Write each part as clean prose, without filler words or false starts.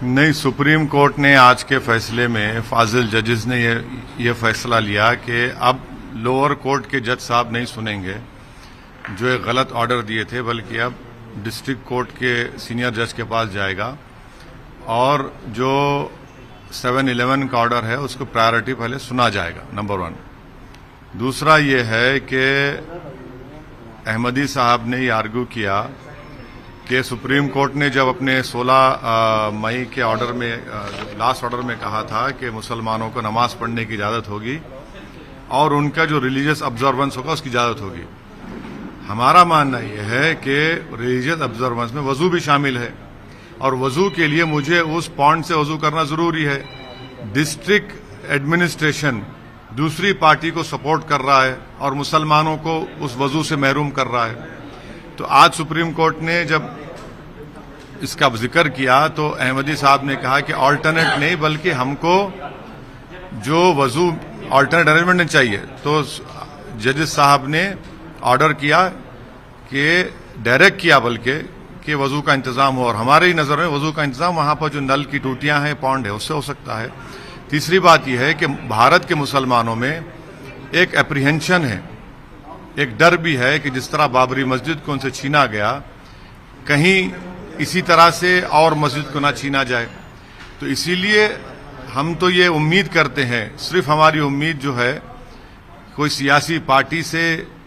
नहीं, supreme court ने आज के फैसले में फाजिल जजेस ने ये फैसला लिया कि अब लोअर कोर्ट के जज साहब नहीं सुनेंगे जो एक गलत ऑर्डर दिए थे, बल्कि अब डिस्ट्रिक्ट कोर्ट के सीनियर जज के पास जाएगा और जो 7-11 का ऑर्डर है उसको प्रायोरिटी पहले सुना जाएगा, नंबर 1। दूसरा ये है कि अहमदी साहब ने ये आर्ग्यू किया कि सुप्रीम कोर्ट ने जब अपने 16 मई के ऑर्डर में लास्ट ऑर्डर में कहा था कि मुसलमानों को नमाज पढ़ने की इजाज़त होगी और उनका जो रिलीजियस ऑब्जर्वेंस होगा उसकी इजाज़त होगी। हमारा मानना यह है कि रिलीजियस ऑब्जर्वेंस में वज़ू भी शामिल है और वज़ू के लिए मुझे उस पॉइंट से वज़ू करना ज़रूरी है। डिस्ट्रिक्ट एडमिनिस्ट्रेशन दूसरी पार्टी को सपोर्ट कर रहा है और मुसलमानों को उस वज़ू से महरूम कर रहा है। तो आज सुप्रीम कोर्ट ने जब इसका जिक्र किया तो अहमदी साहब ने कहा कि ऑल्टरनेट नहीं, बल्कि हमको जो वज़ू ऑल्टरनेट अरेंजमेंट नहीं चाहिए। तो जजेस साहब ने ऑर्डर किया कि डायरेक्ट किया बल्कि कि वज़ू का इंतज़ाम हो, और हमारे ही नज़र में वज़ू का इंतज़ाम वहाँ पर जो नल की टूटियाँ हैं, पॉन्ड है, उससे हो सकता है। तीसरी बात यह है कि भारत के मुसलमानों में एक एप्रीहेंशन है, एक डर भी है कि जिस तरह बाबरी मस्जिद को उनसे छीना गया, कहीं इसी तरह से और मस्जिद को ना छीना जाए। तो इसीलिए हम तो ये उम्मीद करते हैं, सिर्फ हमारी उम्मीद जो है कोई सियासी पार्टी से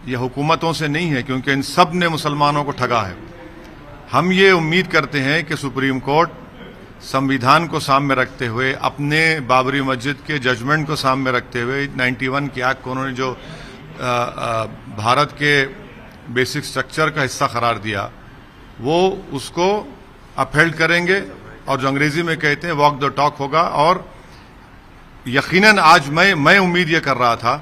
या हुकूमतों से नहीं है, क्योंकि इन सब ने मुसलमानों को ठगा है। हम ये उम्मीद करते हैं कि सुप्रीम कोर्ट संविधान को सामने रखते हुए, अपने बाबरी मस्जिद के जजमेंट को सामने रखते हुए, 91 के एक्ट को उन्होंने जो भारत के बेसिक स्ट्रक्चर का हिस्सा करार दिया, वो उसको अपहेल्ड करेंगे और जो अंग्रेजी में कहते हैं वॉक द टॉक होगा। और यकीनन आज मैं उम्मीद ये कर रहा था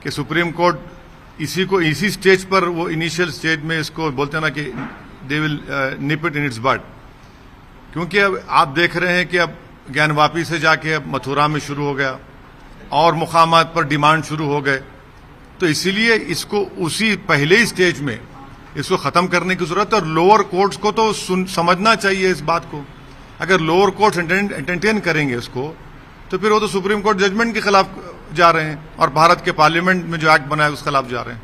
कि सुप्रीम कोर्ट इसी स्टेज पर, वो इनिशियल स्टेज में इसको बोलते हैं ना कि they will nib it in its but, क्योंकि अब आप देख रहे हैं कि अब ज्ञानवापी से जाके अब मथुरा में शुरू हो गया और मुकामात पर डिमांड शुरू हो गए। तो इसीलिए इसको उसी पहले ही स्टेज में इसको खत्म करने की जरूरत है। और लोअर कोर्ट्स को तो समझना चाहिए इस बात को। अगर लोअर कोर्ट्स एंटरटेन करेंगे इसको, तो फिर वो तो सुप्रीम कोर्ट जजमेंट के खिलाफ जा रहे हैं और भारत के पार्लियामेंट में जो एक्ट बना है उसके खिलाफ जा रहे हैं।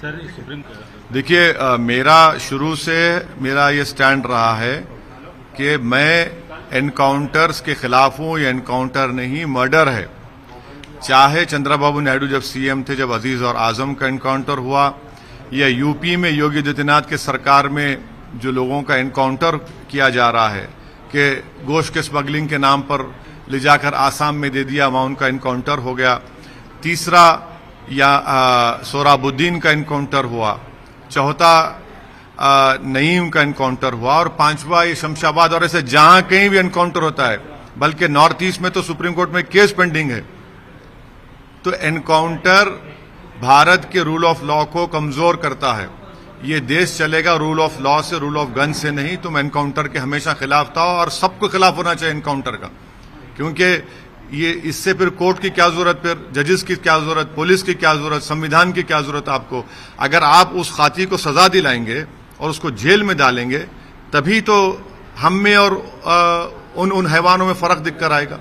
सर, सुप्रीम देखिए, मेरा शुरू से मेरा ये स्टैंड रहा है कि मैं एनकाउंटर्स के खिलाफ हूं। ये एनकाउंटर नहीं, मर्डर है। चाहे चंद्रबाबू नायडू जब सीएम थे, जब अजीज और आजम का एनकाउंटर हुआ, या यूपी में योगी आदित्यनाथ के सरकार में जो लोगों का एनकाउंटर किया जा रहा है कि गोश्त के स्मगलिंग के नाम पर ले जाकर आसाम में दे दिया, वहां उनका एनकाउंटर हो गया। तीसरा या सोहराबुद्दीन का एनकाउंटर हुआ। चौथा नईम का एनकाउंटर हुआ और पांचवा ये शमशाबाद, और ऐसे जहां कहीं भी एनकाउंटर होता है, बल्कि नॉर्थ ईस्ट में तो सुप्रीम कोर्ट में केस पेंडिंग है। तो एनकाउंटर भारत के रूल ऑफ लॉ को कमजोर करता है। ये देश चलेगा रूल ऑफ लॉ से, रूल ऑफ गन से नहीं। तो मैं एनकाउंटर के हमेशा खिलाफ था और सबको खिलाफ होना चाहिए एनकाउंटर का, क्योंकि ये इससे फिर कोर्ट की क्या जरूरत, फिर जजेस की क्या जरूरत, पुलिस की क्या जरूरत, संविधान की क्या जरूरत आपको। अगर आप उस खाती को सजा दिलाएंगे और उसको जेल में डालेंगे, तभी तो हम में और उन हैवानों में फर्क दिख कर आएगा।